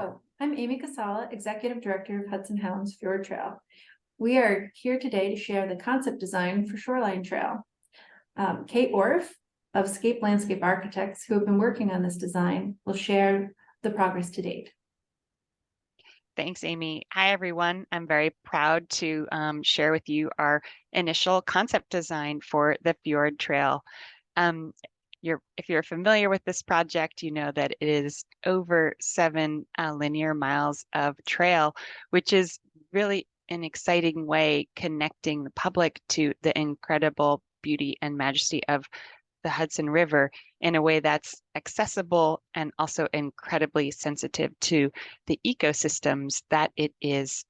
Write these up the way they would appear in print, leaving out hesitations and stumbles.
Hello, I'm Amy Casala, Executive Director of Hudson Hounds Fjord Trail. We are here today to share the concept design for Shoreline Trail. Kate Orff of Scape Landscape Architects, who have been working on this design, will share the progress to date. Thanks, Amy. Hi, everyone. I'm very proud to share with you our initial concept design for the Fjord Trail. If you're familiar with this project, you know that it is over 7 linear miles of trail, which is really an exciting way connecting the public to the incredible beauty and majesty of the Hudson River in a way that's accessible and also incredibly sensitive to the ecosystems that it is,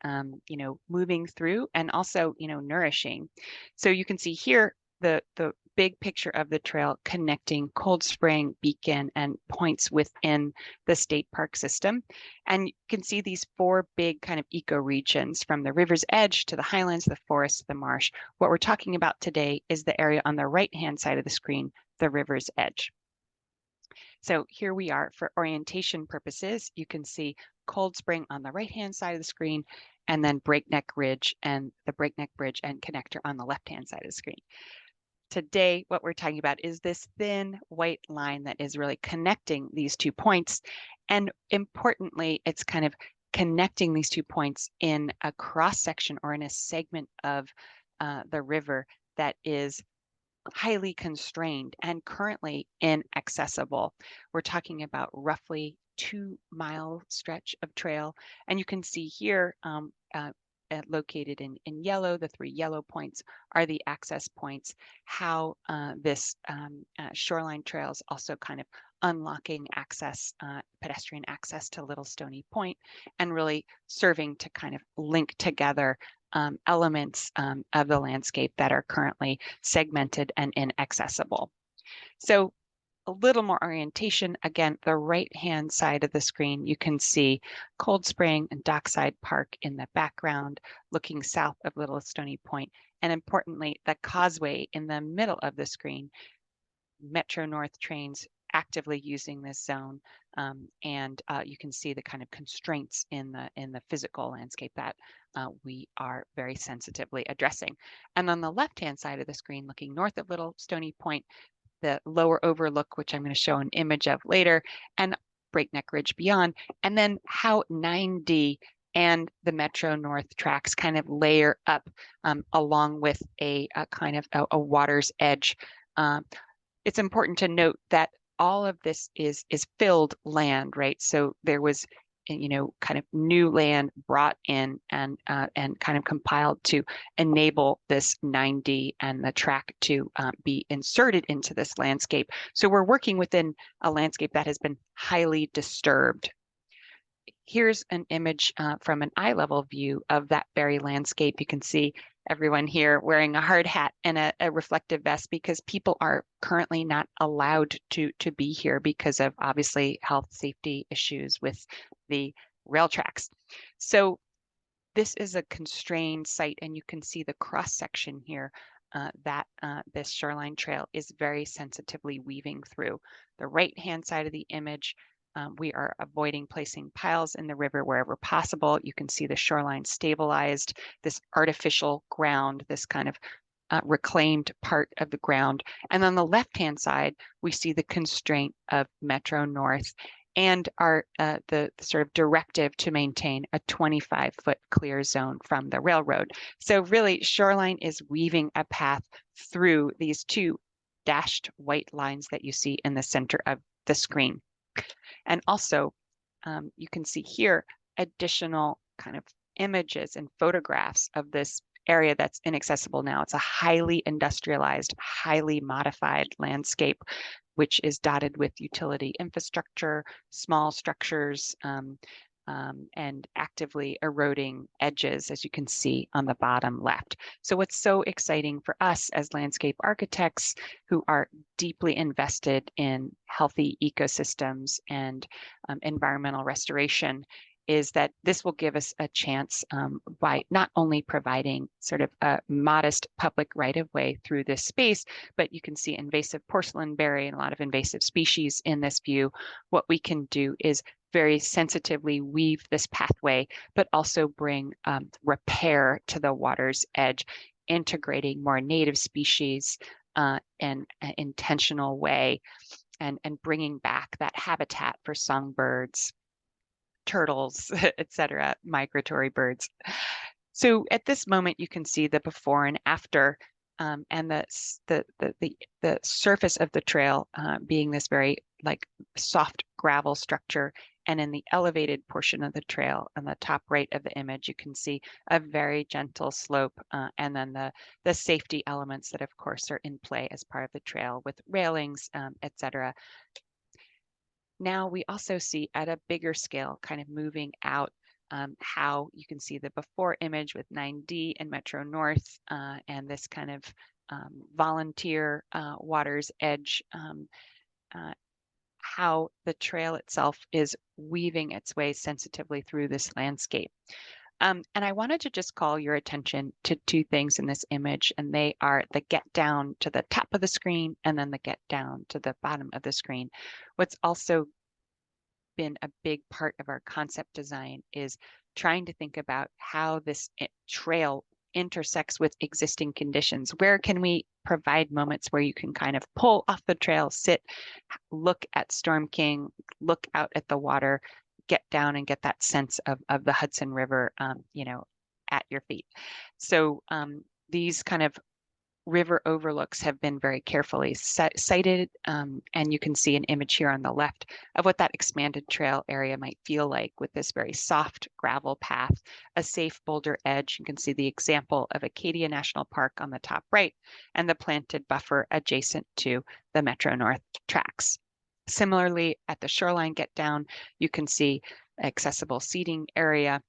moving through and also, nourishing. So you can see here the big picture of the trail connecting Cold Spring, Beacon, and points within the state park system. And you can see these 4 big kind of ecoregions from the river's edge to the highlands, the forest, the marsh. What we're talking about today is the area on the right-hand side of the screen, the river's edge. So here we are for orientation purposes. You can see Cold Spring on the right-hand side of the screen, and then Breakneck Ridge and the Breakneck Bridge and connector on the left-hand side of the screen. Today, what we're talking about is this thin white line that is really connecting these 2 points. And importantly, it's kind of connecting these 2 points in a cross section or in a segment of the river that is highly constrained and currently inaccessible. We're talking about roughly 2-mile stretch of trail. And you can see here, located in yellow, the 3 yellow points are the access points, how this shoreline trails also kind of unlocking access, pedestrian access to Little Stony Point, and really serving to kind of link together elements of the landscape that are currently segmented and inaccessible. So a little more orientation. Again, the right-hand side of the screen, you can see Cold Spring and Dockside Park in the background, looking south of Little Stony Point, and importantly, the causeway in the middle of the screen. Metro North trains actively using this zone, and you can see the kind of constraints in the physical landscape that we are very sensitively addressing. And on the left-hand side of the screen, looking north of Little Stony Point, the lower overlook, which I'm going to show an image of later, and Breakneck Ridge beyond, and then how 9D and the Metro North tracks kind of layer up along with a kind of a water's edge. It's important to note that all of this is filled land, right? So there was, kind of new land brought in and kind of compiled to enable this 9D and the track to be inserted into this landscape. So we're working within a landscape that has been highly disturbed. Here's an image from an eye level view of that very landscape. You can see everyone here wearing a hard hat and a reflective vest because people are currently not allowed to be here because of obviously health safety issues with the rail tracks. So this is a constrained site, and you can see the cross section here that this shoreline trail is very sensitively weaving through. The right-hand side of the image, we are avoiding placing piles in the river wherever possible. You can see the shoreline stabilized, this artificial ground, this kind of reclaimed part of the ground. And on the left-hand side, we see the constraint of Metro North and the sort of directive to maintain a 25-foot clear zone from the railroad. So really, Shoreline is weaving a path through these 2 dashed white lines that you see in the center of the screen. And also, you can see here additional kind of images and photographs of this area that's inaccessible now. It's a highly industrialized, highly modified landscape, which is dotted with utility infrastructure, small structures, and actively eroding edges, as you can see on the bottom left. So what's so exciting for us as landscape architects who are deeply invested in healthy ecosystems and environmental restoration is that this will give us a chance by not only providing sort of a modest public right-of-way through this space, but you can see invasive porcelain berry and a lot of invasive species in this view. What we can do is very sensitively weave this pathway, but also bring repair to the water's edge, integrating more native species in an intentional way, and bringing back that habitat for songbirds, turtles, etc., migratory birds. So at this moment, you can see the before and after, and the surface of the trail being this very like soft gravel structure. And in the elevated portion of the trail on the top right of the image, you can see a very gentle slope, and then the safety elements that of course are in play as part of the trail with railings, etc. Now we also see at a bigger scale, kind of moving out, how you can see the before image with 9D and Metro North, and this kind of volunteer water's edge, how the trail itself is weaving its way sensitively through this landscape. And I wanted to just call your attention to two things in this image, and they are the get down to the top of the screen and then the get down to the bottom of the screen. What's also been a big part of our concept design is trying to think about how this trail intersects with existing conditions. Where can we provide moments where you can kind of pull off the trail, sit, look at Storm King, look out at the water, get down and get that sense of the Hudson River, at your feet. So these kind of river overlooks have been very carefully cited, and you can see an image here on the left of what that expanded trail area might feel like with this very soft gravel path, a safe boulder edge. You can see the example of Acadia National Park on the top right, and the planted buffer adjacent to the Metro North tracks. Similarly, at the Shoreline get down, you can see accessible seating area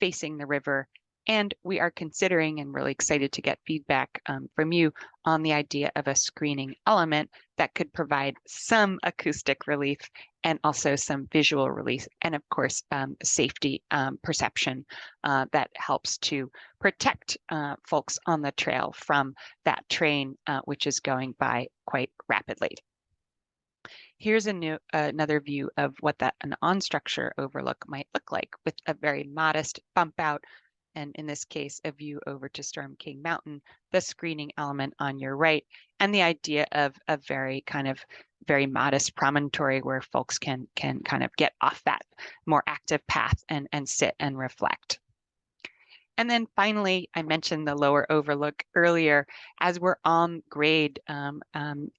facing the river. And we are considering and really excited to get feedback from you on the idea of a screening element that could provide some acoustic relief and also some visual relief, and of course, safety perception that helps to protect folks on the trail from that train, which is going by quite rapidly. Here's another view of what an on-structure overlook might look like, with a very modest bump out, and in this case, a view over to Storm King Mountain, the screening element on your right, and the idea of a very modest promontory where folks can kind of get off that more active path and sit and reflect. And then finally, I mentioned the lower overlook earlier. As we're on grade,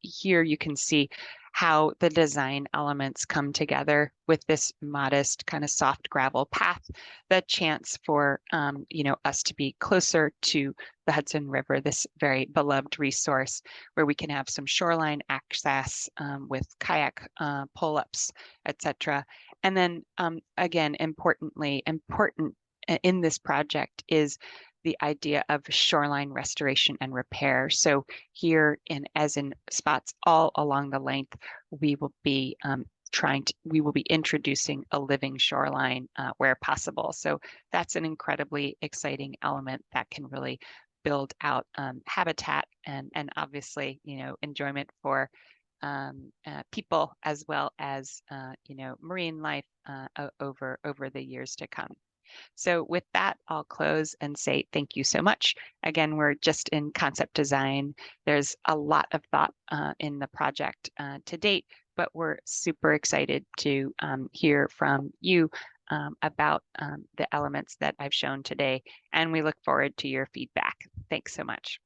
here you can see how the design elements come together with this modest kind of soft gravel path, the chance for us to be closer to the Hudson River, this very beloved resource, where we can have some shoreline access with kayak pull-ups, etc. And then again, important in this project is the idea of shoreline restoration and repair. So here, as in spots all along the length, we will be introducing a living shoreline where possible. So that's an incredibly exciting element that can really build out habitat and obviously, enjoyment for people, as well as marine life over the years to come. So with that, I'll close and say thank you so much. Again, we're just in concept design. There's a lot of thought in the project to date, but we're super excited to hear from you about the elements that I've shown today, and we look forward to your feedback. Thanks so much.